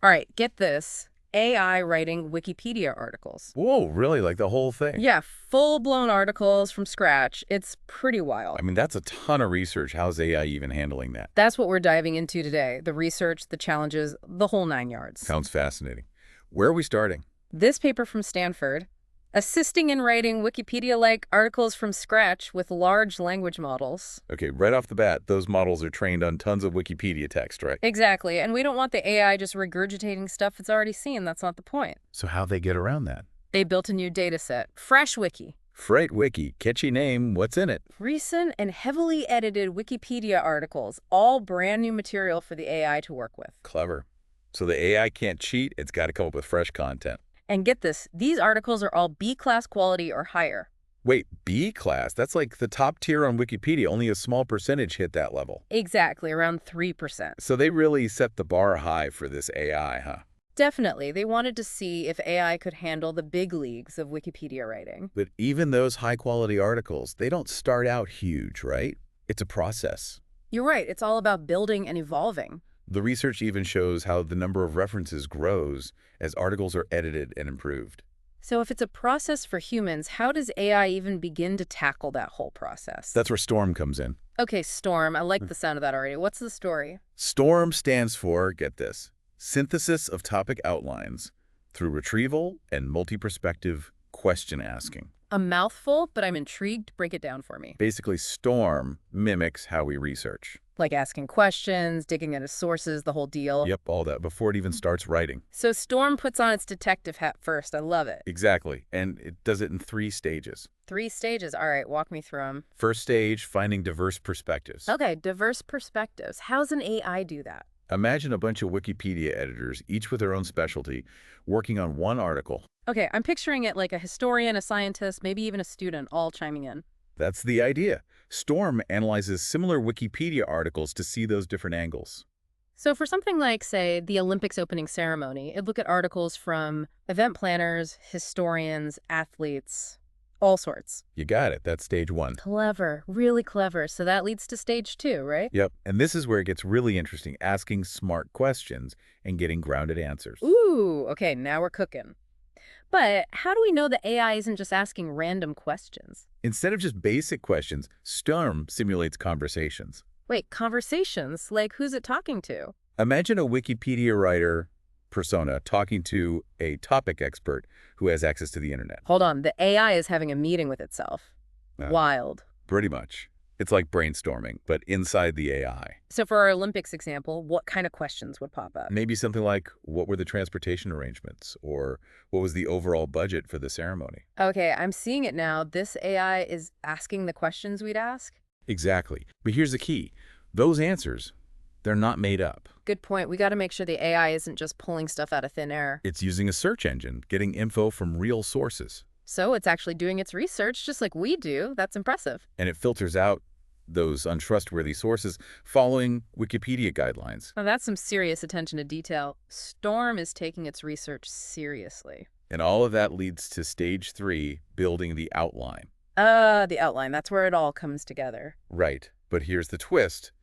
All right, get this. AI writing Wikipedia articles. Whoa, really? Like the whole thing? Yeah, full-blown articles from scratch. It's pretty I wild. mean, that's a ton of research. How's AI even handling that? That's what we're diving into today. The research, the challenges, the whole nine yards. Sounds fascinating. Where are we starting? This paper from Stanford, assisting in writing Wikipedia-like articles from scratch with large language models. Okay, right off the bat, those models are trained on tons of Wikipedia text, right? Exactly, and we don't want the AI just regurgitating stuff it's already seen. That's not the point. So how'd they get around that? They built a new data set, Fresh Wiki. Freight Wiki, catchy name, what's in it? Recent and heavily edited Wikipedia articles, all brand new material for the AI to work with. Clever. So the AI can't cheat, it's got to come up with fresh content. And get this, these articles are all B-class quality or higher. Wait, B class? That's like the top tier on Wikipedia. Only a small percentage hit that level. Exactly, around 3%. So they really set the bar high for this AI, huh? Definitely, they wanted to see if AI could handle the big leagues of Wikipedia writing. But even those high-quality articles, they don't start out huge, right? It's a process. You're right, it's all about building and evolving. The research even shows how the number of references grows as articles are edited and improved. So if it's a process for humans, how does AI even begin to tackle that whole process? That's where STORM comes in. Okay, Storm, I like the sound of that already. What's the story? STORM stands for, get this, Synthesis of Topic Outlines through Retrieval and Multi-Perspective Question Asking. A mouthful, but I'm intrigued. Break it down for me. Basically, STORM mimics how we research. Like asking questions, digging into sources, the whole deal. Yep, all that, before it even starts writing. So Storm puts on its detective hat first. I love it. Exactly, and it does it in 3 stages. 3 stages. All right, walk me through them. First stage, finding diverse perspectives. Okay, diverse perspectives. How's an AI do that? Imagine a bunch of Wikipedia editors, each with their own specialty, working on one article. Okay, I'm picturing it like a historian, a scientist, maybe even a student, all chiming in. That's the idea. STORM analyzes similar Wikipedia articles to see those different angles. So for something like, say, the Olympics opening ceremony, it'd look at articles from event planners, historians, athletes, all sorts. You got it. That's stage 1. Clever, really clever. So that leads to stage 2, right? Yep, and this is where it gets really interesting, asking smart questions and getting grounded answers. Ooh, okay, now we're cooking. But how do we know the AI isn't just asking random questions? Instead of just basic questions, STORM simulates conversations. Wait, conversations? Like, who's it talking to? Imagine a Wikipedia writer persona talking to a topic expert who has access to the internet. Hold on, the AI is having a meeting with itself. Wild. Pretty much. It's like brainstorming, but inside the AI. So for our Olympics example, what kind of questions would pop up? Maybe something like, what were the transportation arrangements? Or what was the overall budget for the ceremony? Okay, I'm seeing it now. This AI is asking the questions we'd ask? Exactly. But here's the key. Those answers, they're not made up. Good point. We got to make sure the AI isn't just pulling stuff out of thin air. It's using a search engine, getting info from real sources. So it's actually doing its research just like we do. That's impressive. And it filters out those untrustworthy sources following Wikipedia guidelines. Now that's some serious attention to detail. Storm is taking its research seriously. And all of that leads to stage 3, building the outline. The outline. That's where it all comes together. Right. But here's the twist.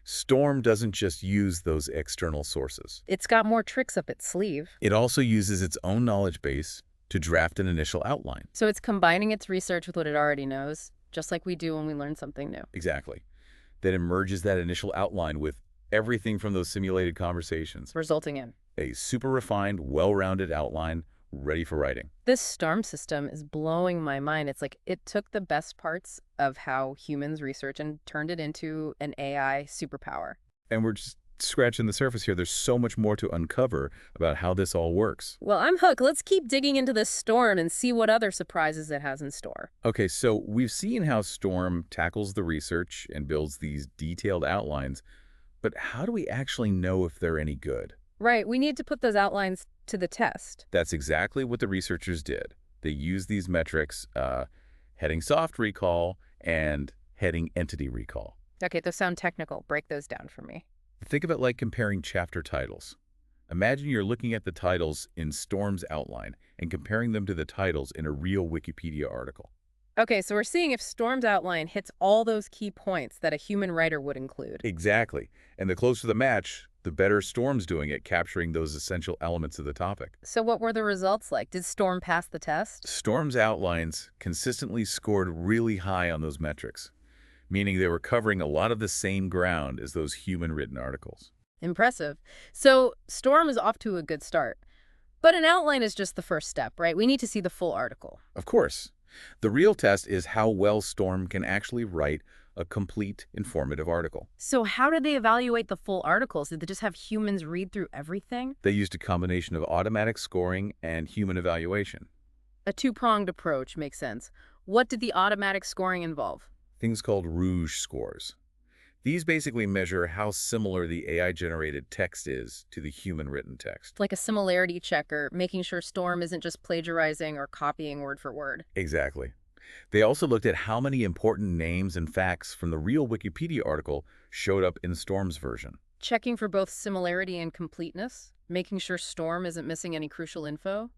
STORM doesn't just use those external sources. It's got more tricks up its sleeve. It also uses its own knowledge base to draft an initial outline. So it's combining its research with what it already knows, just like we do when we learn something new. Exactly. Then it merges that initial outline with everything from those simulated conversations. Resulting in A super refined, well-rounded outline ready for writing. this STARM system is blowing my mind. It's like it took the best parts of how humans research and turned it into an AI superpower. And we're just scratching the surface here. There's so much more to uncover about how this all works. Well, I'm hooked. Let's keep digging into this storm and see what other surprises it has in store. Okay, so we've seen how STORM tackles the research and builds these detailed outlines, but how do we actually know if they're any good? Right, we need to put those outlines to the test. That's exactly what the researchers did. They used these metrics, heading soft recall and heading entity recall. Okay, those sound technical. Break those down for me. Think of it like comparing chapter titles. Imagine you're looking at the titles in STORM's outline and comparing them to the titles in a real Wikipedia article. Okay, so we're seeing if Storm's outline hits all those key points that a human writer would include. Exactly. And the closer the match, the better Storm's doing at capturing those essential elements of the topic. So what were the results like? Did Storm pass the test? Storm's outlines consistently scored really high on those metrics, meaning they were covering a lot of the same ground as those human-written articles. Impressive. So Storm is off to a good start. But an outline is just the first step, right? We need to see the full article. Of course, the real test is how well Storm can actually write a complete, informative article. So how did they evaluate the full articles? Did they just have humans read through everything? They used a combination of automatic scoring and human evaluation. A two-pronged approach makes sense. What did the automatic scoring involve? Things called rouge scores. These basically measure how similar the AI-generated text is to the human-written text. Like a similarity checker, making sure Storm isn't just plagiarizing or copying word for word. Exactly. They also looked at how many important names and facts from the real Wikipedia article showed up in Storm's version. Checking for both similarity and completeness, making sure Storm isn't missing any crucial info.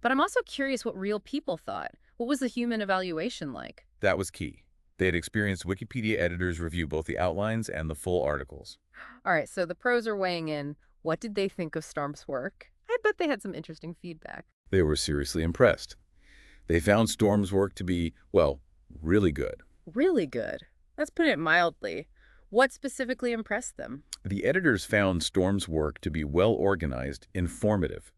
But I'm also curious what real people thought. What was the human evaluation like? That was key. They had experienced Wikipedia editors review both the outlines and the full articles. All right, so the pros are weighing in. What did they think of Storm's work? I bet they had some interesting feedback. They were seriously impressed. They found Storm's work to be, well, really good. Really good. Let's put it mildly. What specifically impressed them? The editors found Storm's work to be well-organized, informative,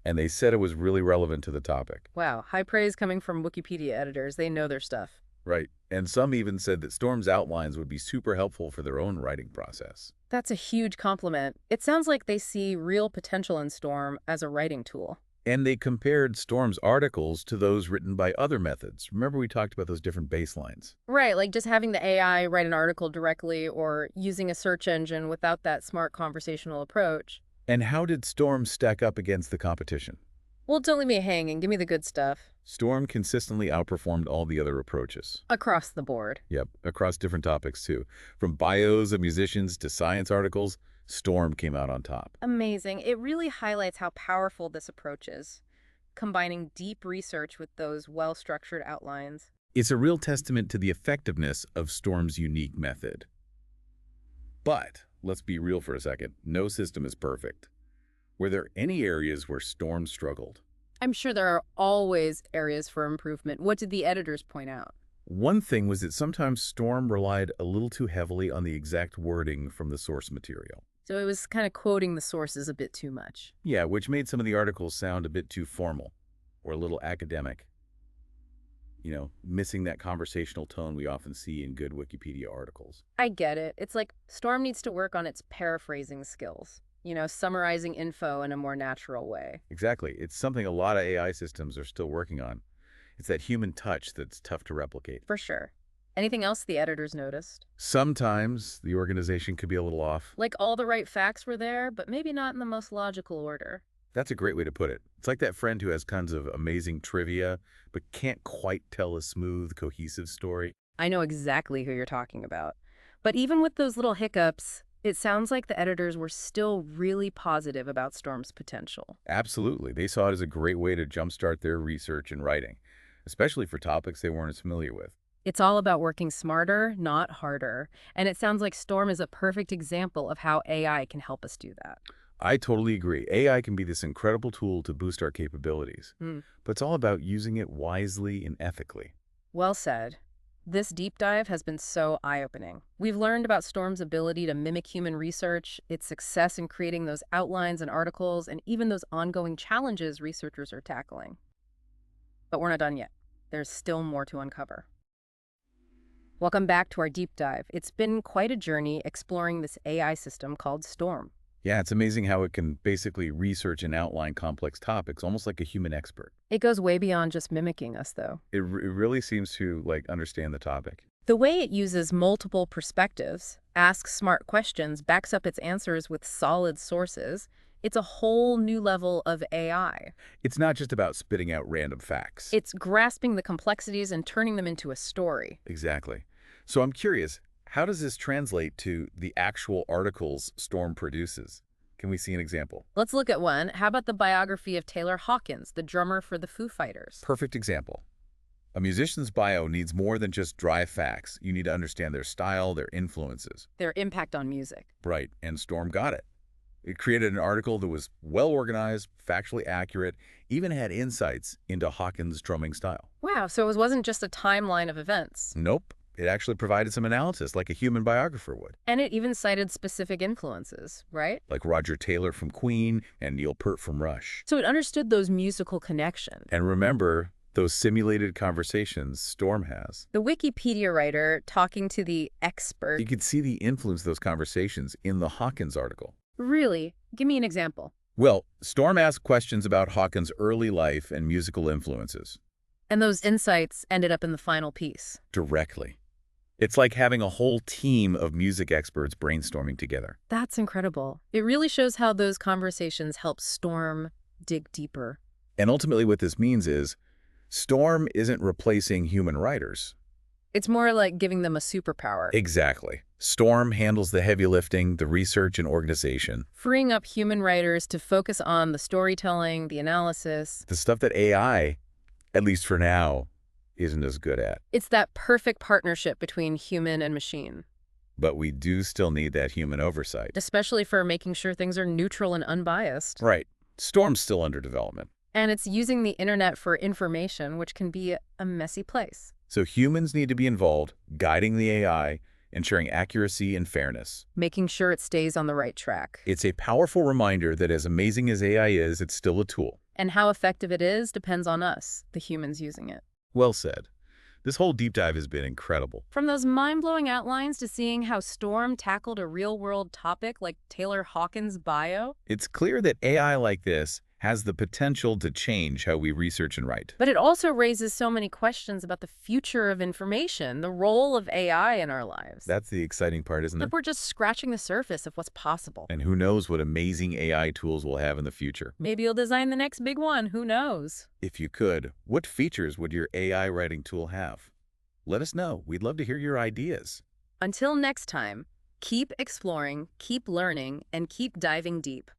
and they said it was really relevant to the topic. Wow, high praise coming from Wikipedia editors. They know their stuff. Right. And some even said that Storm's outlines would be super helpful for their own writing process. That's a huge compliment. It sounds like they see real potential in Storm as a writing tool. And they compared Storm's articles to those written by other methods. Remember we talked about those different baselines? Right, like just having the AI write an article directly or using a search engine without that smart conversational approach. And how did Storm stack up against the competition? Well, don't leave me hanging. Give me the good stuff. Storm consistently outperformed all the other approaches. Across the board. Yep, across different topics too. From bios of musicians to science articles, Storm came out on top. Amazing. It really highlights how powerful this approach is, combining deep research with those well-structured outlines. It's a real testament to the effectiveness of Storm's unique method. But let's be real for a second. No system is perfect. Were there any areas where Storm struggled? I'm sure there are always areas for improvement. What did the editors point out? One thing was that sometimes Storm relied a little too heavily on the exact wording from the source material. So it was kind of quoting the sources a bit too much. Yeah, which made some of the articles sound a bit too formal or a little academic. You know, missing that conversational tone we often see in good Wikipedia articles. I get it. It's like Storm needs to work on its paraphrasing skills. Summarizing info in a more natural way. Exactly. It's something a lot of AI systems are still working on. It's that human touch that's tough to replicate. For sure. Anything else the editors noticed? Sometimes the organization could be a little off. Like all the right facts were there, but maybe not in the most logical order. That's a great way to put it. It's like that friend who has tons of amazing trivia, but can't quite tell a smooth, cohesive story. I know exactly who you're talking about. But even with those little hiccups, it sounds like the editors were still really positive about Storm's potential. Absolutely. They saw it as a great way to jumpstart their research and writing, especially for topics they weren't as familiar with. It's all about working smarter, not harder. And it sounds like Storm is a perfect example of how AI can help us do that. I totally agree. AI can be this incredible tool to boost our capabilities, but it's all about using it wisely and ethically. Well said. This deep dive has been so eye-opening. We've learned about Storm's ability to mimic human research, its success in creating those outlines and articles, and even those ongoing challenges researchers are tackling. But we're not done yet. There's still more to uncover. Welcome back to our deep dive. It's been quite a journey exploring this AI system called Storm. Yeah, it's amazing how it can basically research and outline complex topics, almost like a human expert. It goes way beyond just mimicking us, though. It really seems to, understand the topic. The way it uses multiple perspectives, asks smart questions, backs up its answers with solid sources, it's a whole new level of AI. It's not just about spitting out random facts. It's grasping the complexities and turning them into a story. Exactly. So I'm curious, how does this translate to the actual articles Storm produces? Can we see an example? Let's look at one. How about the biography of Taylor Hawkins, the drummer for the Foo Fighters? Perfect example. A musician's bio needs more than just dry facts. You need to understand their style, their influences. Their impact on music. Right, and Storm got it. It created an article that was well-organized, factually accurate, even had insights into Hawkins' drumming style. Wow, so it wasn't just a timeline of events. Nope. It actually provided some analysis like a human biographer would, And it even cited specific influences, right? like Roger Taylor from Queen and Neil Peart from Rush. So it understood those musical connections. And remember those simulated conversations Storm has. The Wikipedia writer talking to the expert. You could see the influence of those conversations in the Hawkins article. Really? Give me an example. Well, Storm asked questions about Hawkins' early life and musical influences. And those insights ended up in the final piece. Directly. It's like having a whole team of music experts brainstorming together. That's incredible. It really shows how those conversations help Storm dig deeper. And ultimately what this means is, Storm isn't replacing human writers. It's more like giving them a superpower. Exactly. Storm handles the heavy lifting, the research and organization. Freeing up human writers to focus on the storytelling, the analysis. The stuff that AI, at least for now, isn't as good at. It's that perfect partnership between human and machine. But we do still need that human oversight. Especially for making sure things are neutral and unbiased. Right. Storm's still under development. And it's using the internet for information, which can be a messy place. So humans need to be involved, guiding the AI, ensuring accuracy and fairness. Making sure it stays on the right track. It's a powerful reminder that as amazing as AI is, it's still a tool. And how effective it is depends on us, the humans using it. Well said. This whole deep dive has been incredible. From those mind-blowing outlines to seeing how Storm tackled a real-world topic like Taylor Hawkins' bio. It's clear that AI like this has the potential to change how we research and write. But it also raises so many questions about the future of information, the role of AI in our lives. That's the exciting part, isn't it? But we're just scratching the surface of what's possible. And who knows what amazing AI tools we'll have in the future. Maybe you'll design the next big one, who knows? If you could, what features would your AI writing tool have? Let us know. We'd love to hear your ideas. Until next time, keep exploring, keep learning, and keep diving deep.